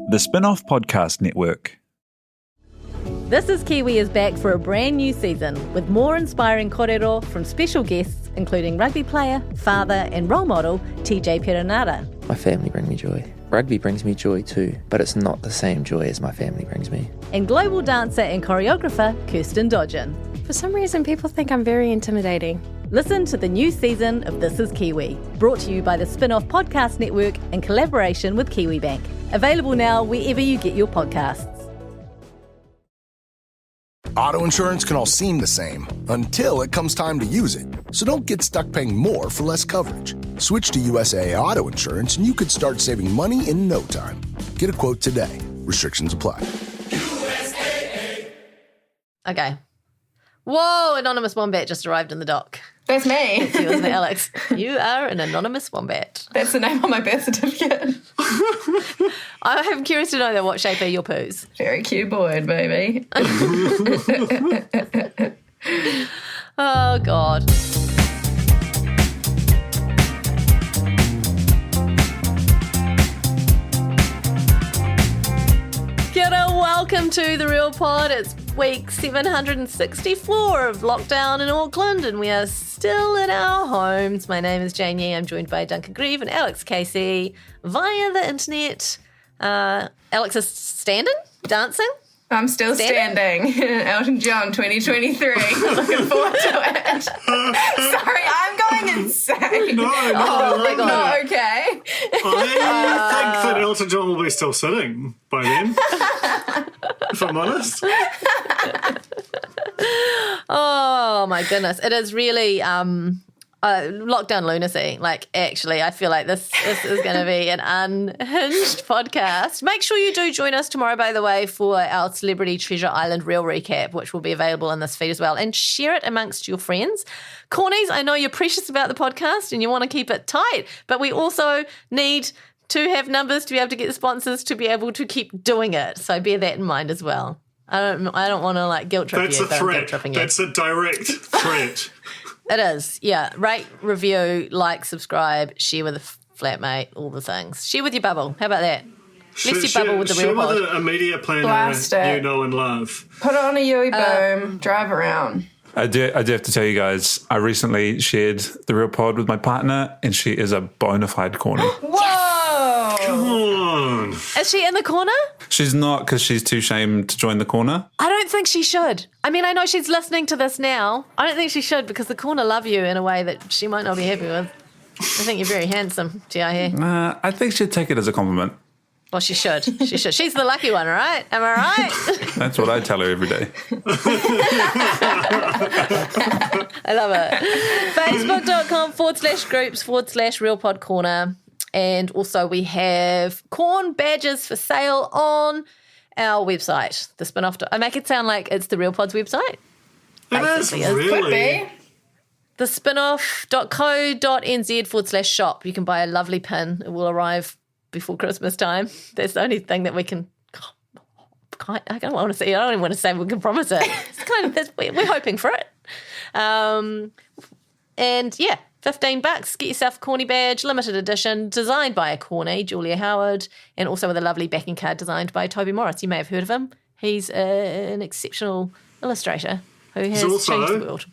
The Spin-Off Podcast Network. This is Kiwi is back for a brand new season with more inspiring kōrero from special guests including rugby player, father and role model TJ Perenara. My family bring me joy. Rugby brings me joy too, but it's not the same joy as my family brings me. And global dancer and choreographer Kirsten Dodgen. For some reason, people think I'm very intimidating. Listen to the new season of This is Kiwi, brought to you by the Spin-Off Podcast Network in collaboration with KiwiBank. Available now wherever you get your podcasts. Auto insurance can all seem the same until it comes time to use it. So don't get stuck paying more for less coverage. Switch to USAA Auto Insurance and you could start saving money in no time. Get a quote today. Restrictions apply. USAA. Okay. Whoa, anonymous wombat just arrived in the dock. That's me. It's you, isn't it, Alex? You are an anonymous wombat. That's the name on my birth certificate. I'm curious to know, though, what shape are your poos? Very cuboid, baby. Oh, God. Kia ora, welcome to The Real Pod. It's week 764 of lockdown in Auckland, and we are still in our homes. My name is Jane Yee. I'm joined by Duncan Grieve and Alex Casey via the internet. Alex is standing, dancing. I'm still standing. Elton John 2023. Looking forward to it. Sorry, I'm going insane. No, my God. Not okay. I think that Elton John will be still sitting by then, if I'm honest. Oh, my goodness. It is really lockdown lunacy. Like, actually, I feel like this is going to be an unhinged podcast. Make sure you do join us tomorrow, by the way, for our Celebrity Treasure Island Reel recap, which will be available in this feed as well. And share it amongst your friends. Cornies, I know you're precious about the podcast and you want to keep it tight, but we also need to have numbers to be able to get the sponsors to be able to keep doing it. So bear that in mind as well. I don't want to guilt trip That's you. a threat. That's a direct threat. It is, yeah. Rate, review, subscribe, share with a flatmate, all the things. Share with your bubble. How about that? Bless your bubble with the Real Pod. Share with a media planner Blast it. you know and love. Put it on a Yui boom, drive around. I do have to tell you guys, I recently shared The Real Pod with my partner, and she is a bona fide corny. Whoa! Come on. Is she in the corner? She's not, because she's too ashamed to join the corner. I don't think she should. I mean, I know she's listening to this now. I don't think she should, because the corner love you in a way that she might not be happy with. I think you're very handsome, G.I. here. I think she'd take it as a compliment. Well, she should. She should. She's the lucky one, right? Am I right? That's what I tell her every day. I love it. Facebook.com/groups/Real Pod Corner. And also we have corn badges for sale on our website, the Spin-Off. I make it sound like it's the Real Pod's website. It is really. Could be. The spinoff.co.nz/shop. You can buy a lovely pin. It will arrive before Christmas time. That's the only thing that we can. I don't want to say. I don't even want to say we can promise it. It's kind of we're hoping for it. And yeah, $15. Get yourself a corny badge, limited edition, designed by a corny, Julia Howard, and also with a lovely backing card designed by Toby Morris. You may have heard of him. He's an exceptional illustrator who has changed the world.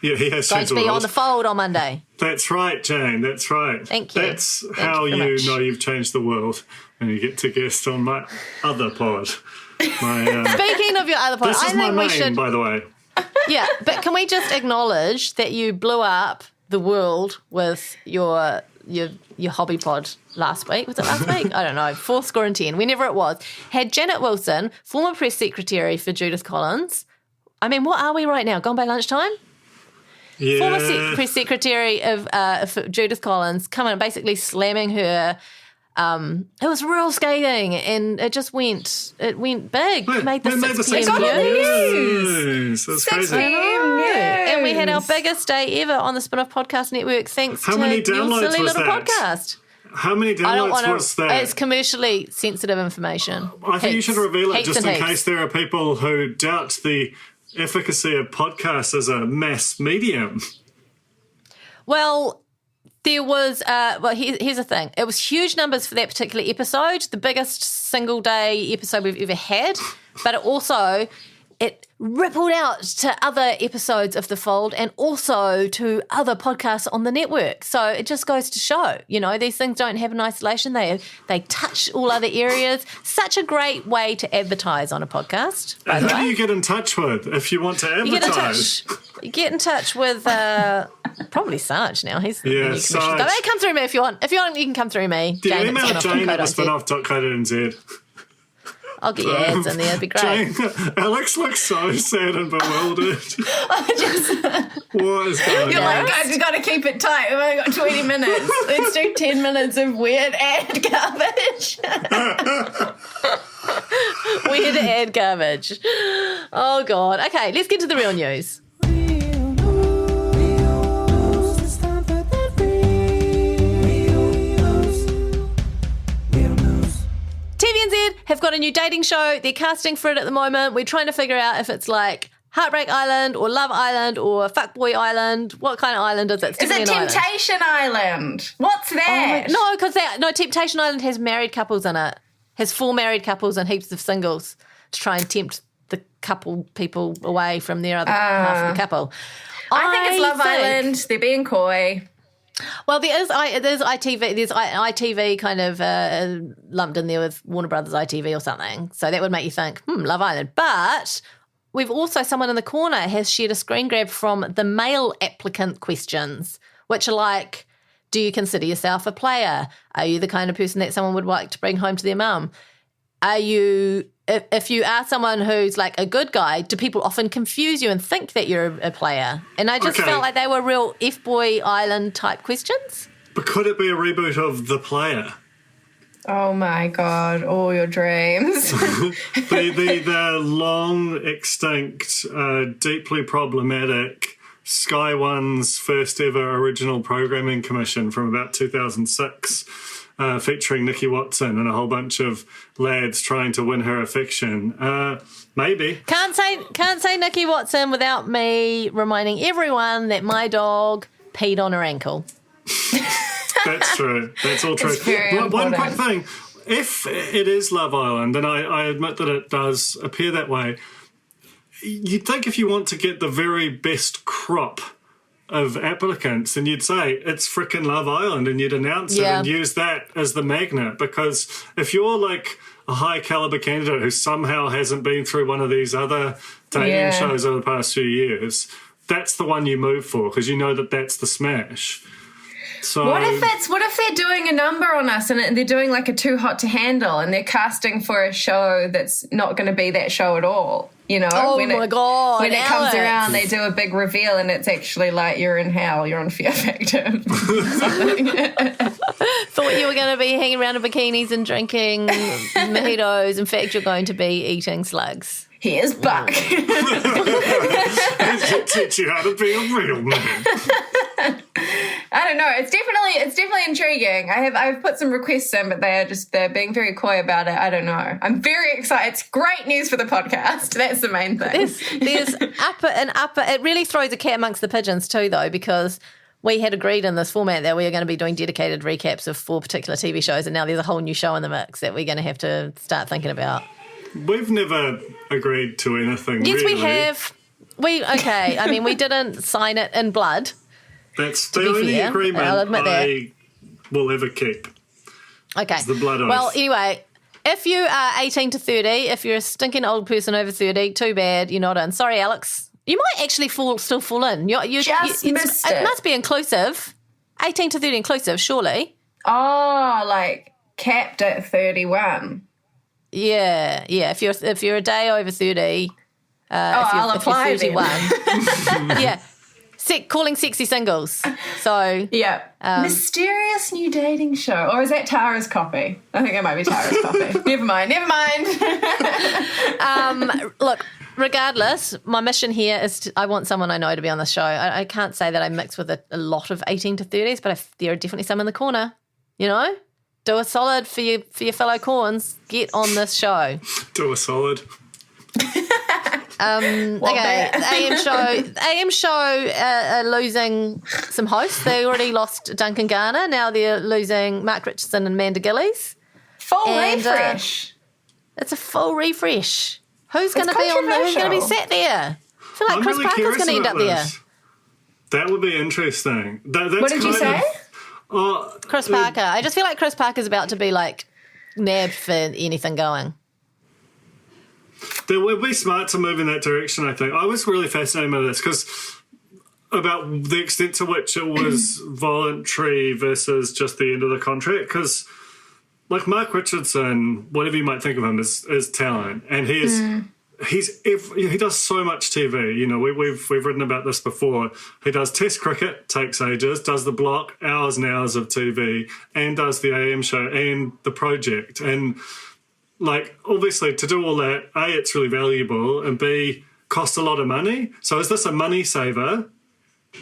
Yeah, he has Going changed to the be world. on the fold on Monday. That's right, Jane. That's right. Thank you. That's Thank how you very you much. know you've changed the world when you get to guest on my other pod. Speaking of your other pod, This I is my think we name, should. by the way. Yeah, but can we just acknowledge that you blew up the world with your hobby pod last week? Was it last week? I don't know. 410, whenever it was. Had Janet Wilson, former press secretary for Judith Collins. I mean, what are we right now? Gone by lunchtime? Yeah. Former press secretary of for Judith Collins, coming and basically slamming her. It was real scathing, and it went big. It made the 6 p.m. news. That's 6 crazy. p.m. news. And we had our biggest day ever on the Spin-Off Podcast Network, thanks How to many your downloads silly was little that? podcast. How many I don't downloads want was to. that? It's commercially sensitive information. I think you should reveal it Heaps just and in heaps. case there are people who doubt the efficacy of podcasts as a mass medium. Well, There was, here's the thing. It was huge numbers for that particular episode, the biggest single day episode we've ever had, but it rippled out to other episodes of The Fold and also to other podcasts on the network. So it just goes to show, these things don't happen in isolation. They touch all other areas. Such a great way to advertise on a podcast, by the Who way. do you get in touch with if you want to advertise? You get in touch with probably Sarge now. He's the new commissioner. Sarge. No, come through me if you want. If you want, you can come through me. Do you Jane email at Jane at spinoff.co.nz. spinoff.co.nz? I'll get your ads in there. It'd be great. Jane, Alex looks so sad and bewildered. What is going You're on? like, guys, we got to keep it tight. We've only got 20 minutes. Let's do 10 minutes of weird ad garbage. Weird ad garbage. Oh, God. Okay, let's get to the real news. TVNZ have got a new dating show. They're casting for it at the moment. We're trying to figure out if it's like Heartbreak Island or Love Island or Fuckboy Island. What kind of island is it? It's Is it definitely an island. Temptation Island? What's that? No, because Temptation Island has married couples in it. Has 4 married couples and heaps of singles to try and tempt the couple people away from their other half of the couple. I think it's Love Island. They're being coy. Well, there's ITV. There's ITV kind of lumped in there with Warner Brothers ITV or something. So that would make you think, Love Island. But we've also, someone in the corner has shared a screen grab from the male applicant questions, which are like, do you consider yourself a player? Are you the kind of person that someone would like to bring home to their mum? Are you, if you are someone who's like a good guy, do people often confuse you and think that you're a player? And I just felt like they were real F-Boy Island type questions. But could it be a reboot of The Player? Oh my God, all your dreams. the long extinct, deeply problematic Sky One's first ever original programming commission from about 2006. Featuring Nikki Watson and a whole bunch of lads trying to win her affection. Maybe. Can't say Nikki Watson without me reminding everyone that my dog peed on her ankle. That's true. That's all true. It's very One important. quick thing. If it is Love Island, and I admit that it does appear that way, you'd think if you want to get the very best crop of applicants, and you'd say it's frickin' Love Island, and you'd announce it and use that as the magnet. Because if you're like a high caliber candidate who somehow hasn't been through one of these other dating shows over the past few years, that's the one you move for because you know that that's the smash. So What if they're doing a number on us and they're doing like a Too Hot to Handle and they're casting for a show that's not going to be that show at all? Oh my God, when it comes Alex. around, they do a big reveal and it's actually like you're in hell, you're on Fear Factor. Thought you were going to be hanging around in bikinis and drinking mojitos. In fact, you're going to be eating slugs. Here's Buck. teach you how to be a real man. I don't know. It's definitely intriguing. I've put some requests in, but they're being very coy about it. I don't know. I'm very excited. It's great news for the podcast. That's the main thing. There's upper. It really throws a cat amongst the pigeons too, though, because we had agreed in this format that we were going to be doing dedicated recaps of 4 particular TV shows, and now there's a whole new show in the mix that we're going to have to start thinking about. We've never agreed to anything. Yes, really. we have. I mean, we didn't sign it in blood. That's the be only fair, agreement I'll admit I will ever keep. Okay. It's the blood oath. Well, anyway, if you are 18 to 30, if you're a stinking old person over 30, too bad, you're not in. Sorry, Alex. You might actually still fall in. You Just missed it. It must be inclusive. 18 to 30 inclusive, surely. Oh, like capped at 31. Yeah. If you're a day over 30, I'll apply if you're 31. Yeah. Calling sexy singles. So Yeah. Mysterious new dating show. Or is that Tara's copy? I think it might be Tara's copy. Never mind. look, regardless, my mission here is I want someone I know to be on the show. I can't say that I mix with a lot of 18 to 30s, but there are definitely some in the corner. Do a solid for your fellow corns. Get on this show. Do a solid. Okay, Wombat. the AM show are losing some hosts. They already lost Duncan Garner. Now they're losing Mark Richardson and Amanda Gillies. Full And, refresh. It's a full refresh. Who's going to be on there? Who's going to be sat there? I feel like I'm Chris really Parker's curious going to end about up there. this. That would be interesting. That's What did you kind say? of- Chris Parker. I just feel like Chris Parker's about to be like nabbed for anything going. It would be smart to move in that direction, I think. I was really fascinated by this because about the extent to which it was voluntary versus just the end of the contract. Because, like, Mark Richardson, whatever you might think of him, is talent. And he does so much TV. You know, we've written about this before. He does Test cricket, takes ages, does the block, hours and hours of TV, and does the AM show and the project. And, like, obviously, to do all that, A, it's really valuable, and B, costs a lot of money. So is this a money saver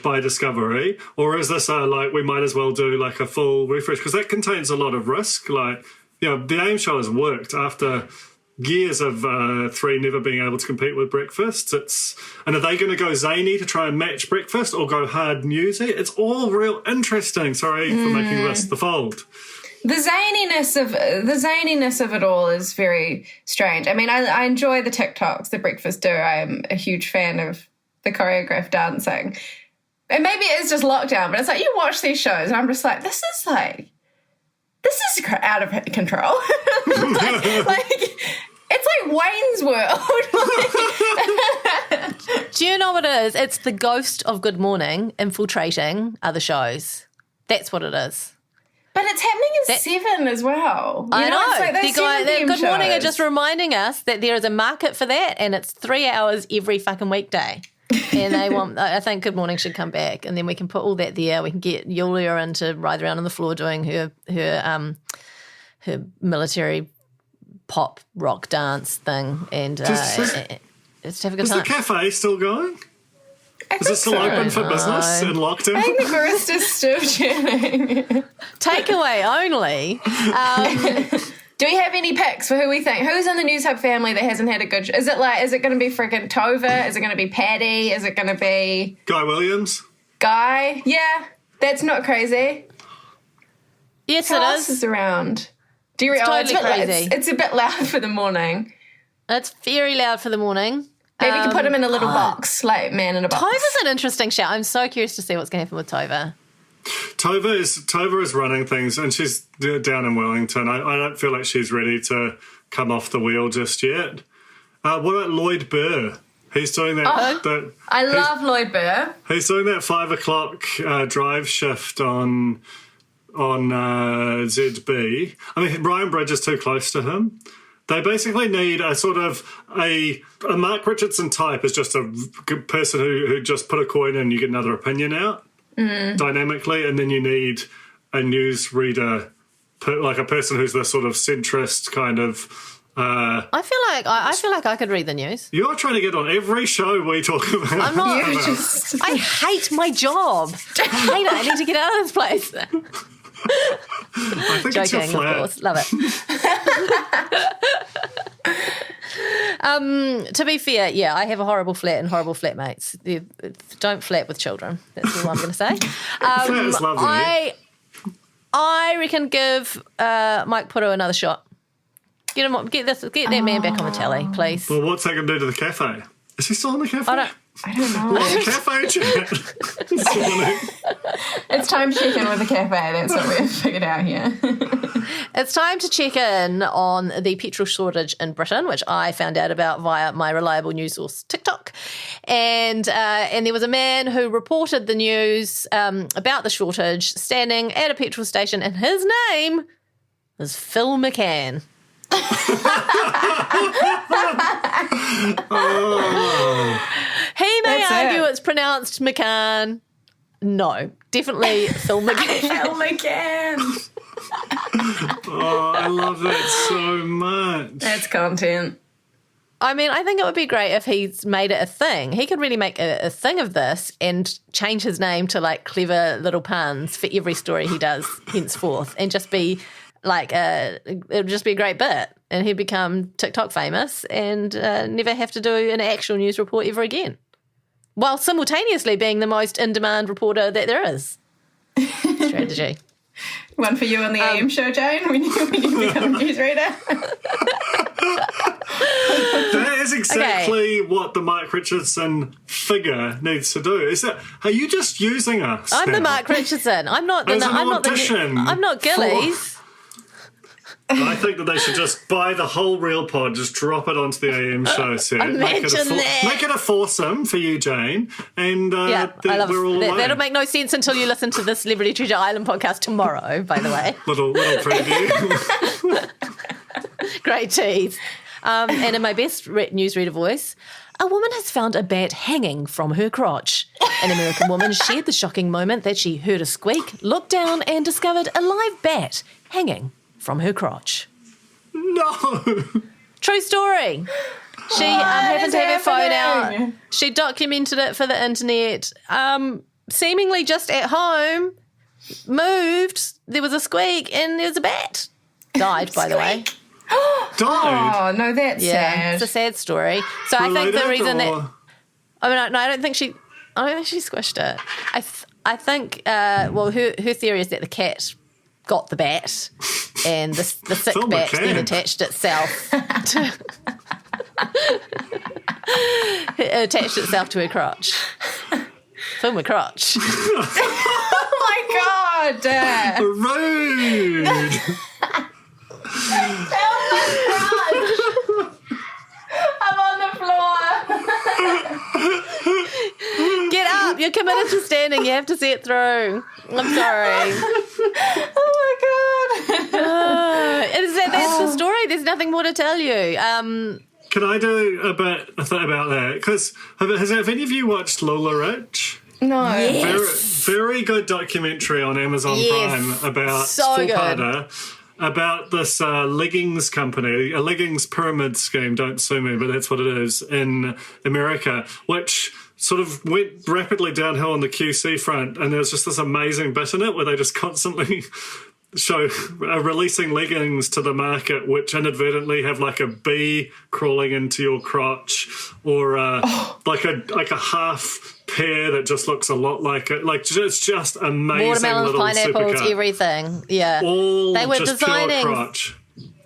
by Discovery, or is this like, we might as well do like a full refresh? Because that contains a lot of risk. Like, you know, the AM show has worked after years of 3 never being able to compete with Breakfast. And are they going to go zany to try and match Breakfast or go hard newsy? It's all real interesting. Sorry for making this the fold. The zaniness of it all is very strange. I mean, I enjoy the TikToks that Breakfast do. I am a huge fan of the choreographed dancing. And maybe it is just lockdown, but it's like you watch these shows and I'm just like, this is out of control. It's like Wayne's World. Do you know what it is? It's the ghost of Good Morning infiltrating other shows. That's what it is. But it's happening at 7 as well. I know. It's like those 7 PM Good Morning are shows. just reminding us that there is a market for that, and it's 3 hours every fucking weekday. And they want. I think Good Morning should come back, and then we can put all that there. We can get Yulia in to ride around on the floor doing her military pop rock dance thing, and just have a good Is time. the cafe still going? I Is think it still so. open for business in lockdown? I think the barista's still churning. Takeaway only. Do we have any picks for who we think? Who's in the News Hub family that hasn't had a good... Is it going to be freaking Tova? Is it going to be Paddy? Is it going to be... Guy Williams? Guy? Yeah, that's not crazy. Yes, Who it else is. is around? Do you Totally a bit crazy. It's a bit loud for the morning. It's very loud for the morning. Maybe you can put him in a little box, like man in a box. Tova's an interesting shout. I'm so curious to see what's going to happen with Tova. Tova is running things, and she's down in Wellington. I don't feel like she's ready to come off the wheel just yet. What about Lloyd Burr? He's doing that. I love Lloyd Burr. He's doing that 5 o'clock drive shift on ZB. I mean, Ryan Bridge is too close to him. They basically need a sort of a Mark Richardson type is just a good person who just put a coin in and you get another opinion out dynamically, and then you need a news reader, like a person who's the sort of centrist kind of. I feel like I could read the news. You're trying to get on every show we talk about. I'm not. You just... I hate my job. I hate it. I need to get out of this place. I think it's your Joking, flat. of course. Love it. To be fair, yeah, I have a horrible flat and horrible flatmates. Don't flat with children. That's all I'm going to say. Flat is lovely. I reckon give Mike Puro another shot. Get that man back on the telly, please. Well, what's that going to do to the cafe? Is he still in the cafe? I don't know. Cafe chat. It's time to check in with the cafe. That's what we've figured out here. It's time to check in on the petrol shortage in Britain, which I found out about via my reliable news source TikTok. And there was a man who reported the news about the shortage standing at a petrol station, and his name is Phil McCann. He may argue it's pronounced McCann. No, definitely Phil McCann. Phil McCann. Oh, I love that so much. That's content. I mean, I think it would be great if he's made it a thing. He could really make a thing of this and change his name to like clever little puns for every story he does henceforth, and just be like it would just be a great bit. and he'd become TikTok famous and never have to do an actual news report ever again, while simultaneously being the most in-demand reporter that there is. Strategy. One for you on the AM show, Jane, when you become a newsreader. That is exactly what the Mike Richardson figure needs to do. Are you just using us? I'm now? the Mark Richardson. I'm not the. As an I'm not the. audition I'm not Gillies. I think that they should just buy the whole Real Pod, just drop it onto the AM show set. Make it a foursome for you, Jane. And I love we're all that. That'll make no sense until you listen to the Celebrity Treasure Island podcast tomorrow, by the way. little preview. Great tease. And in my best newsreader voice, a woman has found a bat hanging from her crotch. An American woman shared the shocking moment that she heard a squeak, looked down and discovered a live bat hanging from her crotch. No. True story. She happened to have her phone out. She documented it for the internet. Seemingly just at home, moved, there was a squeak and there was a bat. Died, by the way. Died? Oh, no, that's sad. It's a sad story. So I think the reason that... I don't think she squished it. I think, her theory is that the cat got the bat and the sick bat then attached itself to her crotch. Film her crotch. Oh my God! Rude! I'm on the floor. Get up! You're committed to standing. You have to see it through. I'm sorry. Oh my God! That's the story. There's nothing more to tell you. Can I do a thing about that? Because have any of you watched LulaRich? No. Yes. Very good documentary on Amazon Prime about about this leggings company, a leggings pyramid scheme. Don't sue me, but that's what it is in America, which sort of went rapidly downhill on the QC front. And there's just this amazing bit in it where they just constantly releasing leggings to the market which inadvertently have like a bee crawling into your crotch, or like a half pair that just looks a lot like it. Like it's just amazing. Watermelons, little pineapples, supercut. everything. Yeah, all they were just designing pure crotch.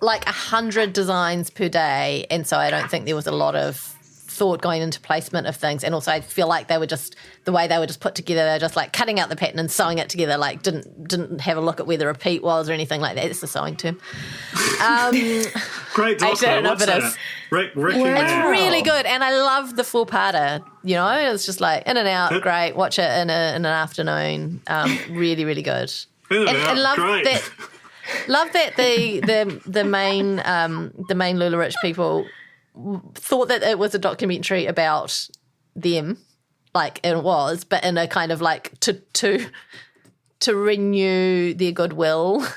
like 100 designs per day, and so I don't think there was a lot of thought going into placement of things. And also I feel like they were just, the way they were just put together, they were just like cutting out the pattern and sewing it together, like didn't have a look at where the repeat was or anything like that. It's the sewing term. Great doc, actually, I don't know what's if it that? is. Ricky It's Man. really good, and I love the full parter. You know, it's just like in and out, great. Watch it in an afternoon. Really, really good. And love great. that. Love that the main LulaRich people thought that it was a documentary about them, like it was, but in a kind of like to renew their goodwill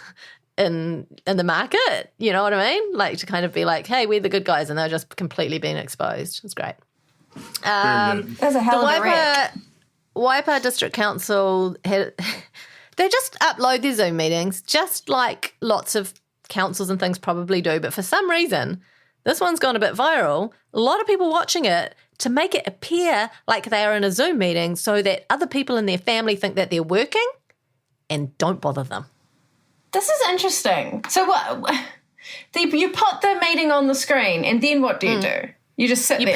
in the market. You know what I mean? Like to kind of be like, hey, we're the good guys, and they're just completely being exposed. It's great. That's a hell of a wreck. Waipa District Council had. They just upload their Zoom meetings, just like lots of councils and things probably do. But for some reason, this one's gone a bit viral. A lot of people watching it to make it appear like they are in a Zoom meeting so that other people in their family think that they're working and don't bother them. This is interesting. So what? You put the meeting on the screen, and then what do you do? You just sit there. You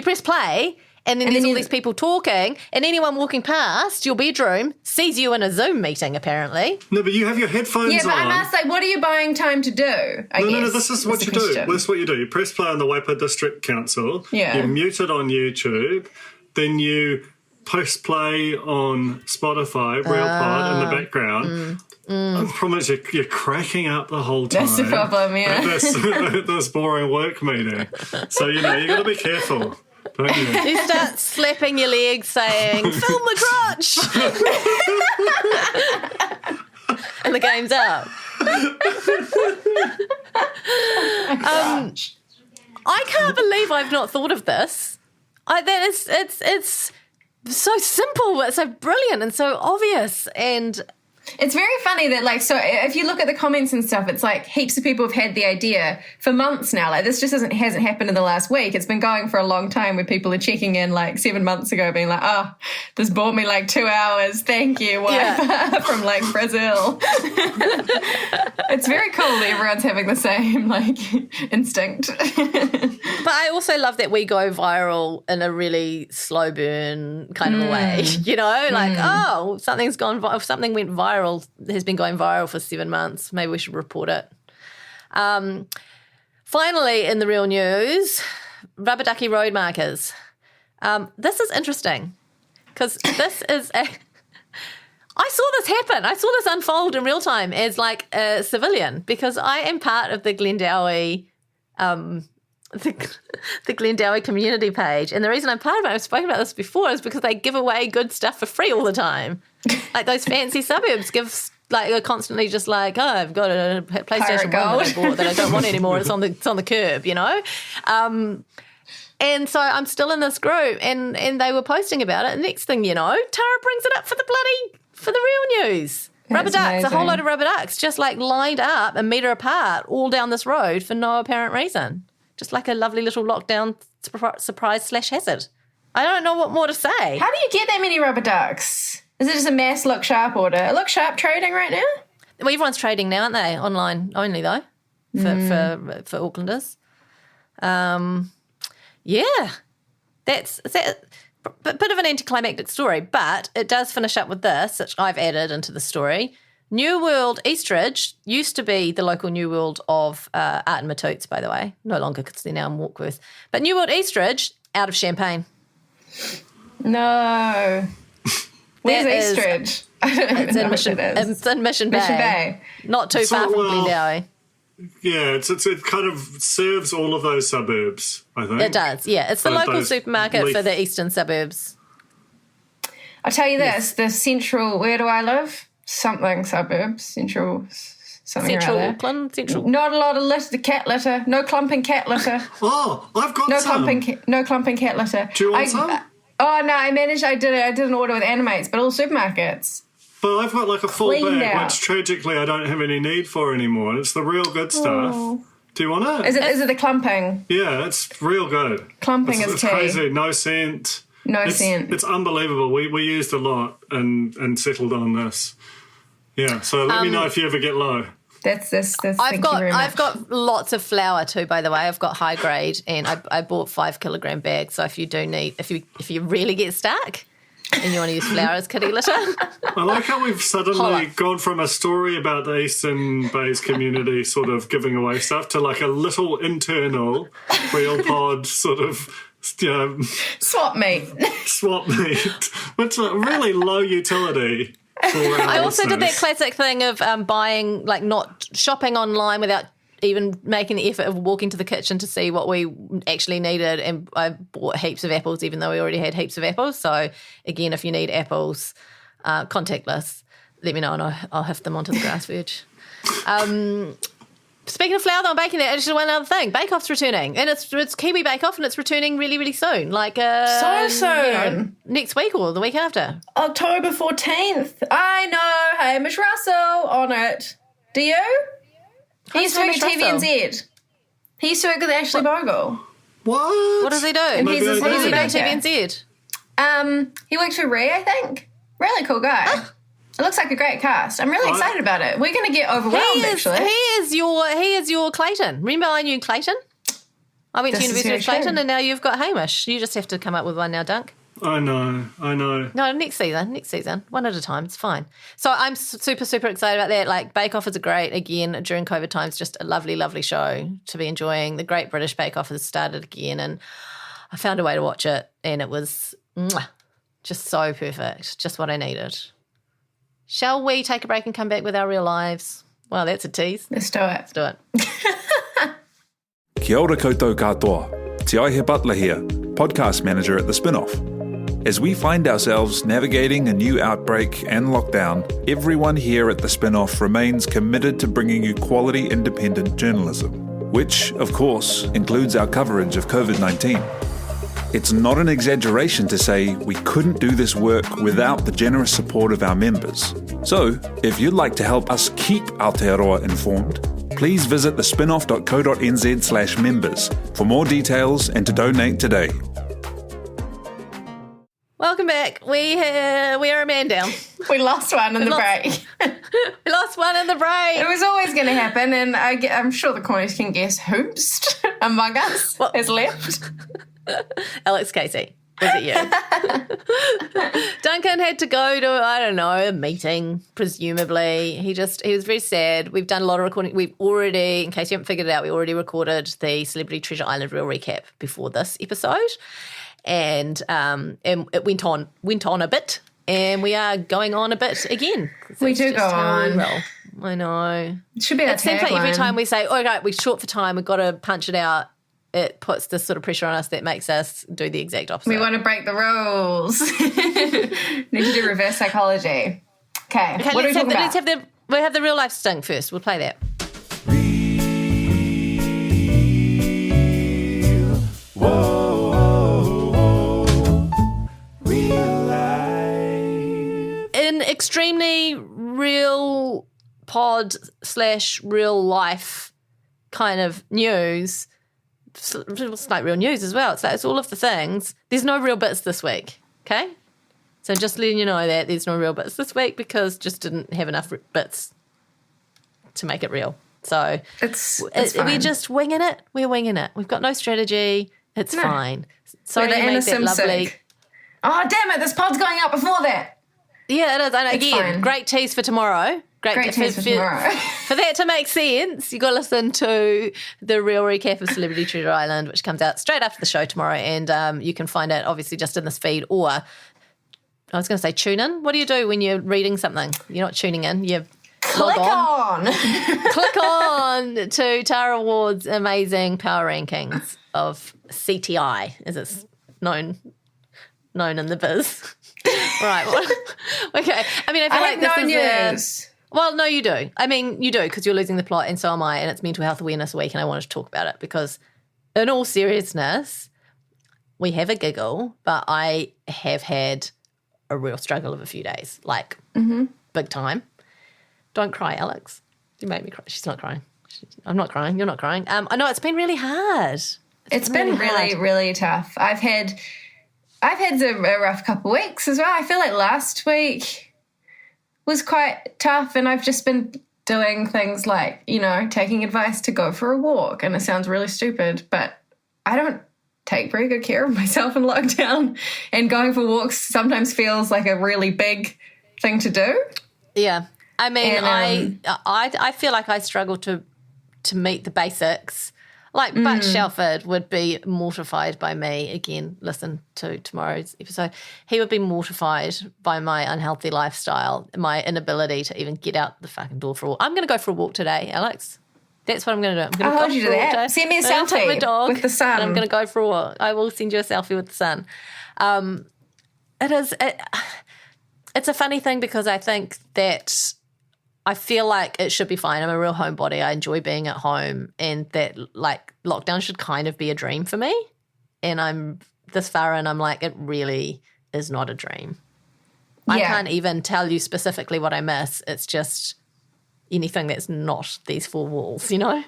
press play. And then there's all these people talking, and anyone walking past your bedroom sees you in a Zoom meeting, apparently. No, but you have your headphones on. Yeah, but I must say, what are you buying time to do? No, this is what you do. This is what you do. You press play on the Waipa District Council. Yeah. You mute it on YouTube. Then you post play on Spotify, Real Pod, in the background. I promise you're cracking up the whole time. That's the problem, yeah. At this boring work meeting. So, you got to be careful. Don't you? You start slapping your legs saying, film the crotch! And the game's up. I can't believe I've not thought of this. It's so simple, but so brilliant and so obvious. And It's very funny that, like, so if you look at the comments and stuff, it's like heaps of people have had the idea for months now. Like, this just hasn't happened in the last week. It's been going for a long time where people are checking in like 7 months ago being like, oh, this bought me like 2 hours. Thank you, wife, from like Brazil. It's very cool that everyone's having the same like instinct. But I also love that we go viral in a really slow burn kind of a way, you know, like, oh, something went viral, has been going viral for 7 months. Maybe we should report it. Finally, in the real news, rubber ducky road markers. This is interesting because this is I saw this happen. I saw this unfold in real time as like a civilian because I am part of the Glendowie the Glendowie community page. And the reason I'm part of it, I've spoken about this before, is because they give away good stuff for free all the time. Like those fancy suburbs are constantly just like, oh, I've got a PlayStation 1 that I bought that I don't want anymore. It's on the curb, you know? And so I'm still in this group and they were posting about it. And next thing you know, Tara brings it up for the real news. Rubber ducks, a whole load of rubber ducks just like lined up a metre apart all down this road for no apparent reason. Just like a lovely little lockdown surprise / hazard. I don't know what more to say. How do you get that many rubber ducks? Is it just a mass Look Sharp order? Look Sharp trading right now? Well, everyone's trading now, aren't they? Online only, though, for Aucklanders. Yeah. That's a bit of an anticlimactic story, but it does finish up with this, which I've added into the story. New World Eastridge used to be the local New World of Art and Matoots, by the way. No longer because they're now in Warkworth. But New World Eastridge, out of Champagne. No. Where's Eastridge? I don't even know what it is. It's in Mission Bay. Not too far from Glendowie. Yeah, it kind of serves all of those suburbs, I think. It does, yeah. It's the local supermarket for the eastern suburbs. I'll tell you this, the central, where do I live? Something suburbs, central Auckland, central. Not a lot of litter, cat litter. No clumping cat litter. Oh, I've got some. No clumping cat litter. Do you want some? Oh no, I did an order with Animates, but all supermarkets. But I've got like a full Cleaned bag, out. which tragically I don't have any need for anymore. And it's the real good stuff. Oh. Do you want it? Is it the clumping? Yeah, it's real good. Clumping it's is key. crazy. No scent. It's unbelievable. We used a lot and settled on this. Yeah, so let me know if you ever get low. That's I've got lots of flour too, by the way. I've got high grade, and I bought 5 kilogram bags. So if you do need, if you really get stuck and you want to use flour as kitty litter, I like how we've suddenly gone from a story about the Eastern Bays community sort of giving away stuff to like a little internal real pod sort of. swap meet, which is really low utility. I also did that classic thing of buying, like not shopping online without even making the effort of walking to the kitchen to see what we actually needed, and I bought heaps of apples even though we already had heaps of apples. So again, if you need apples, contactless, let me know and I'll have them onto the grass verge. Speaking of flour, though, I'm baking that. Just one other thing. Bake Off's returning. And it's Kiwi Bake Off, and it's returning really, really soon. Like, so soon. Next week or the week after. October 14th. I know. Hamish Russell on it. Do you? He used to work at TVNZ. He used to work with Ashley Bogle. What does he do? And he's What does he do at baker. TVNZ? He works for Ree, I think. Really cool guy. It looks like a great cast. I'm really excited about it. We're going to get overwhelmed, actually. He is your Clayton. Remember I knew Clayton? I went to University of Clayton, and now you've got Hamish. You just have to come up with one now, Dunk. I know. No, next season. One at a time. It's fine. So I'm super, super excited about that. Like, Bake Off is again, during COVID times, just a lovely, lovely show to be enjoying. The Great British Bake Off has started again, and I found a way to watch it, and it was just so perfect. Just what I needed. Shall we take a break and come back with our real lives? Well, that's a tease. Let's do it. Kia ora koutou katoa. Te Aihe Butler here, podcast manager at The Spinoff. As we find ourselves navigating a new outbreak and lockdown, everyone here at The Spinoff remains committed to bringing you quality independent journalism, which, of course, includes our coverage of COVID-19. It's not an exaggeration to say we couldn't do this work without the generous support of our members. So, if you'd like to help us keep Aotearoa informed, please visit thespinoff.co.nz/members for more details and to donate today. Welcome back. We are a man down. We lost one in the break. We lost one in the break. It was always going to happen, and I'm sure the corners can guess who's among us is left. Alex Casey, was it you? Duncan had to go to, I don't know, a meeting, presumably. He was very sad. We've done a lot of recording. We've already, in case you haven't figured it out, we already recorded the Celebrity Treasure Island Real Recap before this episode. And it went on a bit, and we are going on a bit again. We do go on. I know. It should be our It seems like every tagline. time we say, "Oh, right, we're short for time. We've got to punch it out," it puts this sort of pressure on us that makes us do the exact opposite. We want to break the rules. Need to do reverse psychology. Okay, what are we talking about? We'll have the real life sting first. We'll play that. In extremely real pod / real life kind of news, it's like real news as well. It's all of the things. There's no real bits this week, okay? So just letting you know that there's no real bits this week because just didn't have enough bits to make it real. So It's we're just winging it. We're winging it. We've got no strategy. It's fine. Sorry We're to the make that innocent lovely. sick. Oh, damn it, this pod's going up before that. Yeah, it is. And It's again, fine. great tease for tomorrow. Great tease for tomorrow. For that to make sense, you got to listen to the real recap of Celebrity Treasure Island, which comes out straight after the show tomorrow. And you can find it obviously just in this feed, or I was going to say tune in. What do you do when you're reading something? You're not tuning in. You Click on. click on to Tara Ward's amazing power rankings of CTI, as it's known in the biz. Right. Well, okay. I mean, I feel like this no is news. well, no, you do. I mean, you do because you're losing the plot, and so am I. And it's Mental Health Awareness Week, and I wanted to talk about it because, in all seriousness, we have a giggle, but I have had a real struggle of a few days, like big time. Don't cry, Alex. You made me cry. She's not crying. I'm not crying. You're not crying. I know it's been really hard. It's been really, hard. really tough. I've had a rough couple of weeks as well. I feel like last week was quite tough, and I've just been doing things like, taking advice to go for a walk. And it sounds really stupid, but I don't take very good care of myself in lockdown. And going for walks sometimes feels like a really big thing to do. Yeah. I mean, And, I feel like I struggle to meet the basics. Like Butch Shelford would be mortified by me. Again, listen to tomorrow's episode. He would be mortified by my unhealthy lifestyle, my inability to even get out the fucking door for a walk. I'm going to go for a walk today, Alex. That's what I'm going to do. I'm going to I'll go hold you for to a walk that. today. Send me a I'm gonna take my selfie dog with the sun. and I'm going to go for a walk. I will send you a selfie with the sun. It's a funny thing because I think that I feel like it should be fine. I'm a real homebody. I enjoy being at home, and that like lockdown should kind of be a dream for me. And I'm this far and I'm like, it really is not a dream. I Yeah. can't even tell you specifically what I miss. It's just anything that's not these four walls, I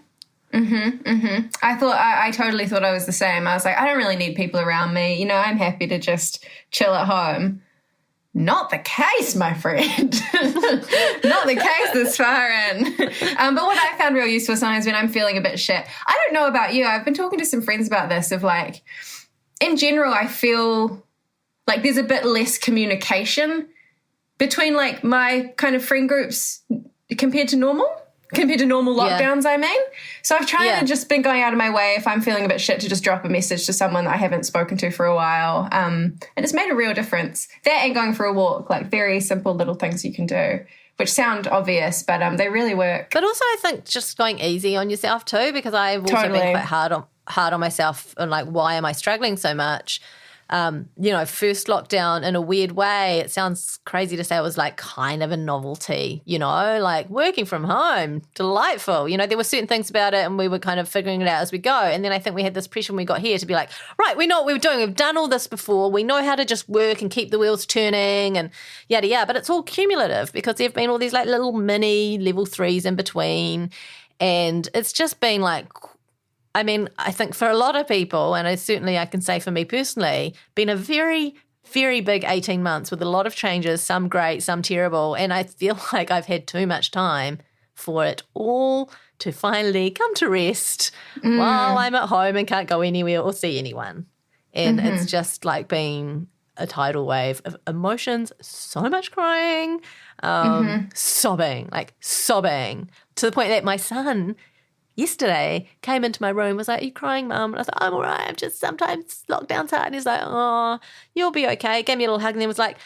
totally thought I was the same. I was like, I don't really need people around me. I'm happy to just chill at home. Not the case, my friend. Not the case this far in. But what I found real useful sometimes when I'm feeling a bit shit, I don't know about you. I've been talking to some friends about this of like, in general, I feel like there's a bit less communication between like my kind of friend groups compared to normal lockdowns, I mean. So I've tried to just been going out of my way if I'm feeling a bit shit to just drop a message to someone that I haven't spoken to for a while. And it's made a real difference. That and going for a walk, like very simple little things you can do, which sound obvious, but they really work. But also I think just going easy on yourself too, because I've also been quite hard on myself and like, why am I struggling so much? first lockdown in a weird way, it sounds crazy to say it was like kind of a novelty, like working from home, delightful. There were certain things about it and we were kind of figuring it out as we go. And then I think we had this pressure when we got here to be like, right, we know what we were doing. We've done all this before. We know how to just work and keep the wheels turning and yada, yada. But it's all cumulative because there have been all these like little mini level 3s in between. And it's just been like, I think for a lot of people, and I can say for me personally, been a very, very big 18 months with a lot of changes, some great, some terrible. And I feel like I've had too much time for it all to finally come to rest while I'm at home and can't go anywhere or see anyone. And it's just like been a tidal wave of emotions, so much crying, sobbing to the point that my son yesterday came into my room, was like, "Are you crying, Mum?" And I was like, "I'm all right. I'm just sometimes lockdown's hard." And he's like, "Oh, you'll be okay." Gave me a little hug and then was like,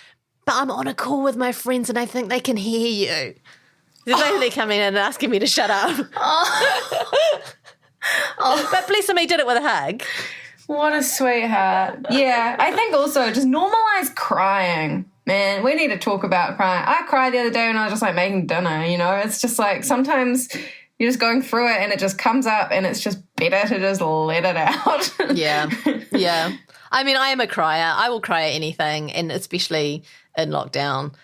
"But I'm on a call with my friends and I think they can hear you." He's basically coming in and asking me to shut up. But bless him, he did it with a hug. What a sweetheart. Yeah, I think also just normalize crying. Man, we need to talk about crying. I cried the other day when I was just like making dinner, It's just like sometimes you're just going through it and it just comes up and it's just better to just let it out. Yeah. I am a crier. I will cry at anything, and especially in lockdown.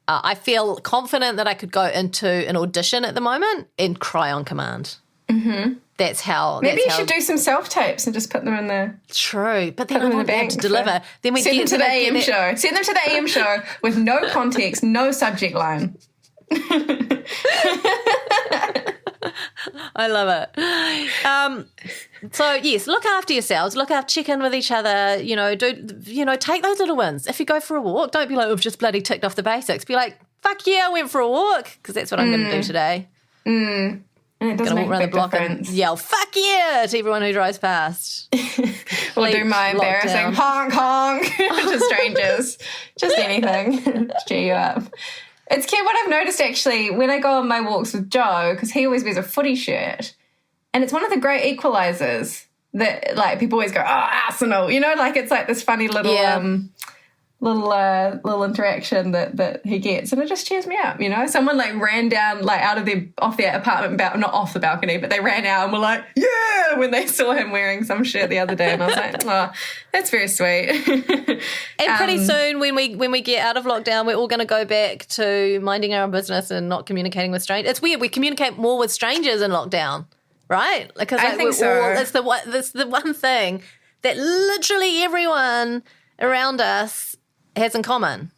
I feel confident that I could go into an audition at the moment and cry on command. Mm-hmm. That's how. Maybe you should do some self-tapes and just put them in the... True, but then I won't be able to deliver. Then we Send them to the AM show. Send them to the AM show with no context, no subject line. I love it. So yes, look after yourselves. Check in with each other. Take those little wins. If you go for a walk, don't be like, "I've just bloody ticked off the basics." Be like, "Fuck yeah, I went for a walk," because that's what I'm going to do today. And it does make a big difference. And yell "fuck yeah" to everyone who drives past. Or do my embarrassing honk honk to strangers. Just anything to cheer you up. It's cute what I've noticed actually when I go on my walks with Joe, because he always wears a footy shirt, and it's one of the great equalisers that like people always go, "Oh, Arsenal," it's like this funny little little interaction that he gets, and it just cheers me up. Someone like ran down like off their apartment not off the balcony, but they ran out and were like, "Yeah," when they saw him wearing some shirt the other day, and I was like, "Oh, that's very sweet." And pretty soon, when we get out of lockdown, we're all going to go back to minding our own business and not communicating with strangers. It's weird. We communicate more with strangers in lockdown, right? Because I think so. That's the one thing that literally everyone around us has in common.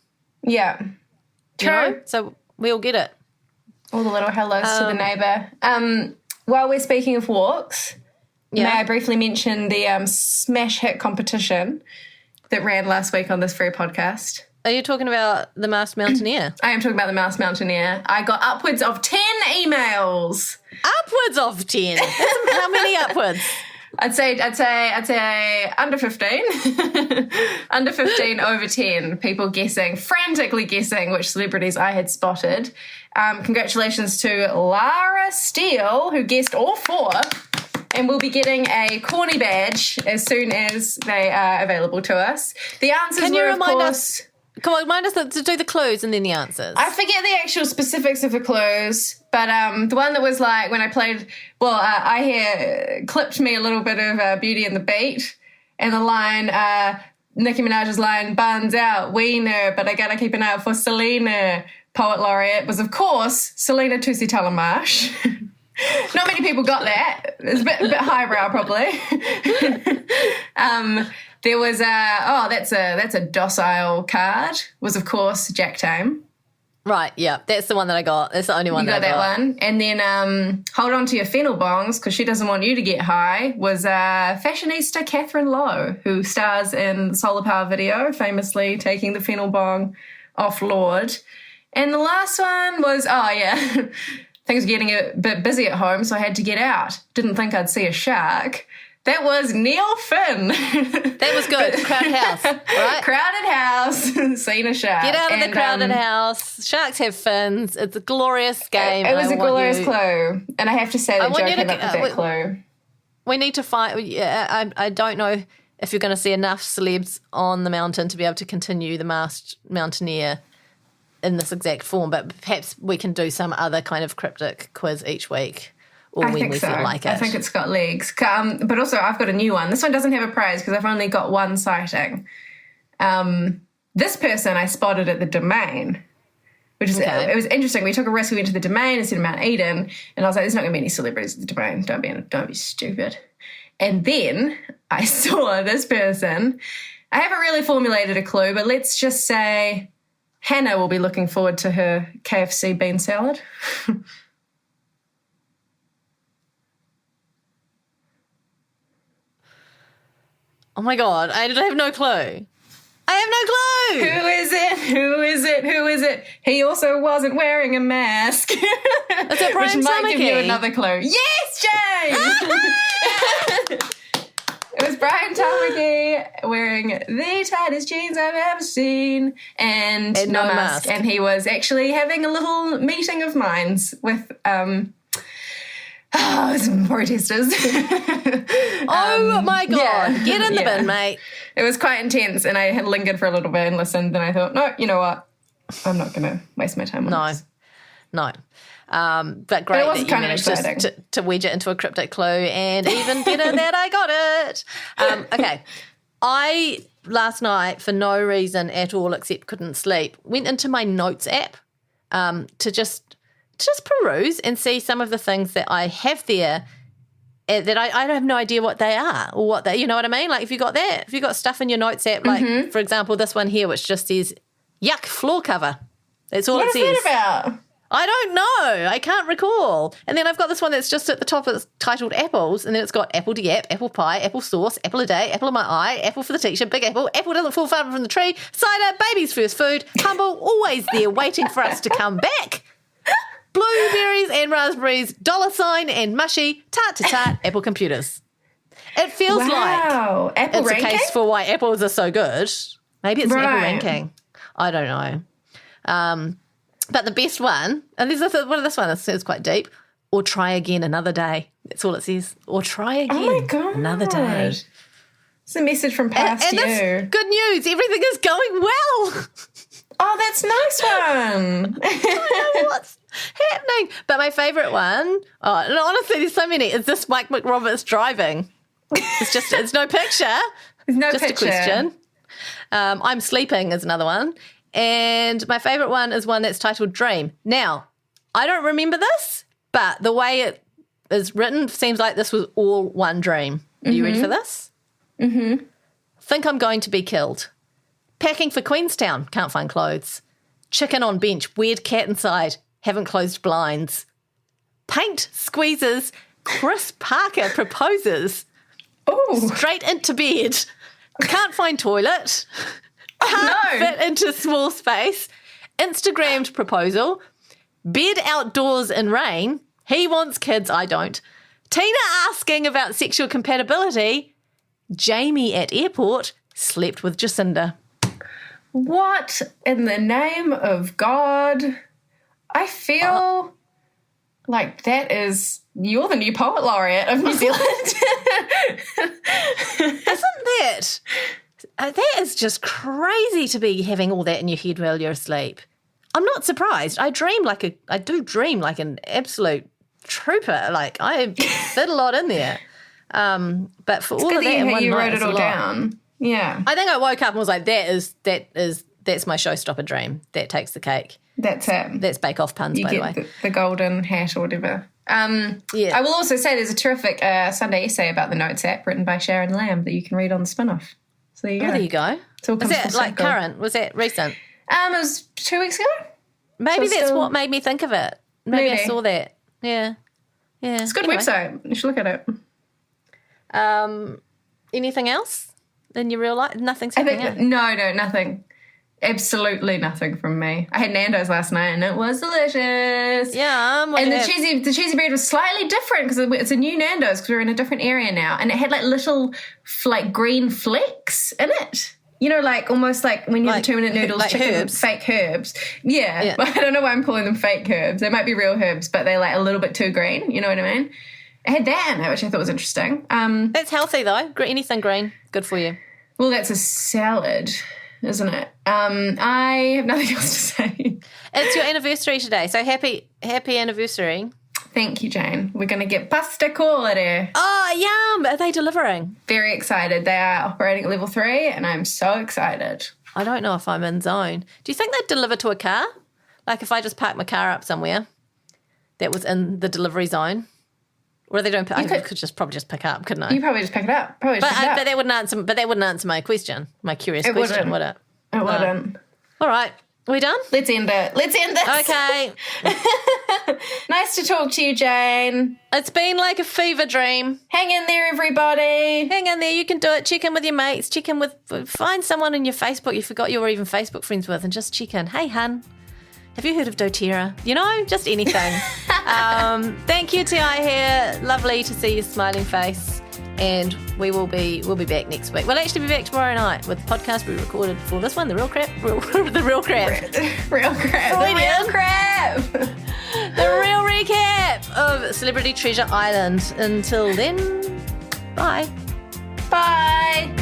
Yeah. True. So we all get it. All the little hellos to the neighbour. While we're speaking of walks, may I briefly mention the smash hit competition that ran last week on this very podcast? Are you talking about the Masked Mountaineer? I am talking about the Masked Mountaineer. I got upwards of 10 emails. Upwards of 10? How many upwards? I'd say under 15. Under 15, over 10. People frantically guessing which celebrities I had spotted. Congratulations to Lara Steele, who guessed all 4. And we'll be getting a corny badge as soon as they are available to us. The answers were, of course... Come on, remind us to do the clues and then the answers. I forget the actual specifics of the clues, but the one that was like when I played, I hear clipped me a little bit of Beauty and the Beat, and the line, Nicki Minaj's line, "Buns out, wiener, but I gotta keep an eye out for Selena." Poet laureate was, of course, Selena Tusi Talamash. Not many people got that. It's a bit highbrow, probably. There was that's a docile card. Was, of course, Jack Tame. Right, yeah, that's the one that I got. That's the only one that I got. You got that one. And then hold on to your fennel bongs because she doesn't want you to get high was fashionista Catherine Lowe, who stars in the Solar Power video, famously taking the fennel bong off Lord. And the last one was, things were getting a bit busy at home, so I had to get out. Didn't think I'd see a shark. That was Neil Finn. That was good. Crowded house, right? Crowded house. Seen a shark. Get out of the crowded house. Sharks have fins. It's a glorious game. It was a glorious clue. And I have to say that Joe came up with that clue. We need to find... I don't know if you're going to see enough celebs on the mountain to be able to continue the Masked Mountaineer in this exact form, but perhaps we can do some other kind of cryptic quiz each week or when we feel like it. I think it's got legs. But also I've got a new one. This one doesn't have a prize because I've only got one sighting. This person I spotted at the Domain, which is it was interesting. We took a risk. We went to the Domain instead of Mount Eden, and I was like, "There's not going to be any celebrities at the Domain. Don't be stupid." And then I saw this person. I haven't really formulated a clue, but let's just say Hannah will be looking forward to her KFC bean salad. Oh my God, I have no clue. I have no clue. Who is it? Who is it? Who is it? He also wasn't wearing a mask. Is it Brian Which might give you Tamaki? another clue. Yes, Jane! It was Brian Tamaki wearing the tightest jeans I've ever seen and no mask. And he was actually having a little meeting of minds with some protesters. Oh my God. Yeah. Get in the bin, mate. It was quite intense, and I had lingered for a little bit and listened, and I thought, no, you know what? I'm not going to waste my time on this. No. But great it was that you kind of managed exciting. to wedge it into a cryptic clue, and even better that I got it. Okay. I, last night, for no reason at all except couldn't sleep, went into my notes app to just peruse and see some of the things that I have there that I have no idea what they are or what they, you know what I mean? Like if you got stuff in your notes app, like for example, this one here, which just says, yuck, floor cover. That's all it says. What is that about? I don't know. I can't recall. And then I've got this one that's just at the top, it's titled apples, and then it's got apple de apple pie, apple sauce, apple a day, apple of my eye, apple for the teacher, big apple doesn't fall far from the tree, cider, baby's first food, humble, always there waiting for us to come back. Blueberries and raspberries, $sign and mushy, tart, Apple computers. It feels like Apple it's ranking? a case for why apples are so good. Maybe it's an Apple ranking. I don't know. But the best one, and this one that says quite deep, or try again another day. That's all it says. Or try again Oh my God. another day. It's a message from past and you. that's good news. Everything is going well. Oh, that's a nice one. I don't know what's happening. But my favourite one, and honestly, there's so many, is this Mike McRoberts driving. It's no picture. There's no just picture. a question. I'm sleeping is another one. And my favourite one is one that's titled Dream. Now, I don't remember this, but the way it is written seems like this was all one dream. Are you ready for this? Mm-hmm. Think I'm going to be killed. Packing for Queenstown, can't find clothes. Chicken on bench, weird cat inside, haven't closed blinds. Paint squeezes, Chris Parker proposes. Oh, Straight into bed. Can't find toilet. Can't fit into small space. Instagrammed proposal. Bed outdoors in rain. He wants kids, I don't. Tina asking about sexual compatibility. Jamie at airport. Slept with Jacinda. what in the name of God? I feel like that is, you're the new poet laureate of New Zealand. Isn't that is just crazy to be having all that in your head while you're asleep. I'm not surprised. I do dream like an absolute trooper. Like I fit a lot in there. But for all of that in one you night, wrote it it's a all lot. down. Yeah. I think I woke up and was like, that's my showstopper dream. That takes the cake. That's it. That's Bake Off puns, You by the way. get the golden hat or whatever. Yeah. I will also say there's a terrific Sunday essay about the Notes app written by Sharon Lamb that you can read on the Spin-Off. So there you go. Oh, there you go. It's all Was comes that full like circle. current? Was that recent? It was 2 weeks ago. Maybe So that's still- what made me think of it. Maybe I Maybe. saw that. Yeah. Yeah. It's a good Anyway. website. You should look at it. Anything else in your real life? Nothing's I happening. think no, nothing. Absolutely nothing from me. I had Nando's last night and it was delicious. Yeah, And the cheesy bread was slightly different because it's a new Nando's because we're in a different area now, and it had like little like green flecks in it. You know, like almost like when you have Like- the 2-minute noodles, like chicken, herbs. fake herbs. Yeah. I don't know why I'm calling them fake herbs. They might be real herbs, but they're like a little bit too green. You know what I mean? I had that in it, which I thought was interesting. That's healthy though. Anything green, good for you. Well, that's a salad, isn't it? I have nothing else to say. It's your anniversary today, so happy anniversary. Thank you, Jane. We're going to get pasta quality. Oh, yum! Are they delivering? Very excited. They are operating at level 3, and I'm so excited. I don't know if I'm in zone. Do you think they'd deliver to a car? Like if I just park my car up somewhere that was in the delivery zone? Or they don't. I could probably just pick up, couldn't I? You probably just pick it up. But that wouldn't answer. But that wouldn't answer my question. My curious question, would it? It wouldn't. All right, are we done? Let's end it. Let's end this. Okay. Nice to talk to you, Jane. It's been like a fever dream. Hang in there, everybody. Hang in there. You can do it. Check in with your mates. Find someone in your Facebook you forgot you were even Facebook friends with, and just check in. Hey, hun. Have you heard of doTERRA? You know, just anything. Thank you, T.I. here. Lovely to see your smiling face. And we'll be back next week. We'll actually be back tomorrow night with the podcast we recorded for this one, The Real Crap. The Real Crap. Real Crap. The Real Crap. The real recap of Celebrity Treasure Island. Until then, bye. Bye.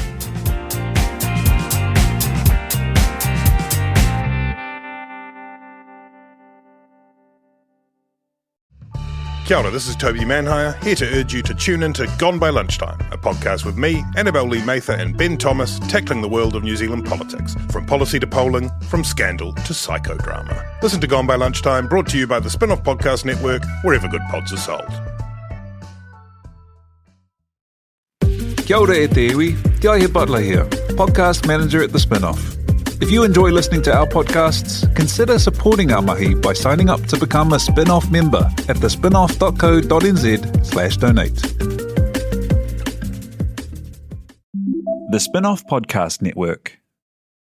Kia ora, this is Toby Manhire, here to urge you to tune in to Gone by Lunchtime, a podcast with me, Annabelle Lee Mather and Ben Thomas, tackling the world of New Zealand politics, from policy to polling, from scandal to psychodrama. Listen to Gone by Lunchtime, brought to you by the Spin-Off Podcast Network, wherever good pods are sold. Kia ora e te iwi, TVNZ Butler here, podcast manager at The Spin-Off. If you enjoy listening to our podcasts, consider supporting our mahi by signing up to become a Spin-Off member at thespinoff.co.nz/donate. The Spin-Off Podcast Network.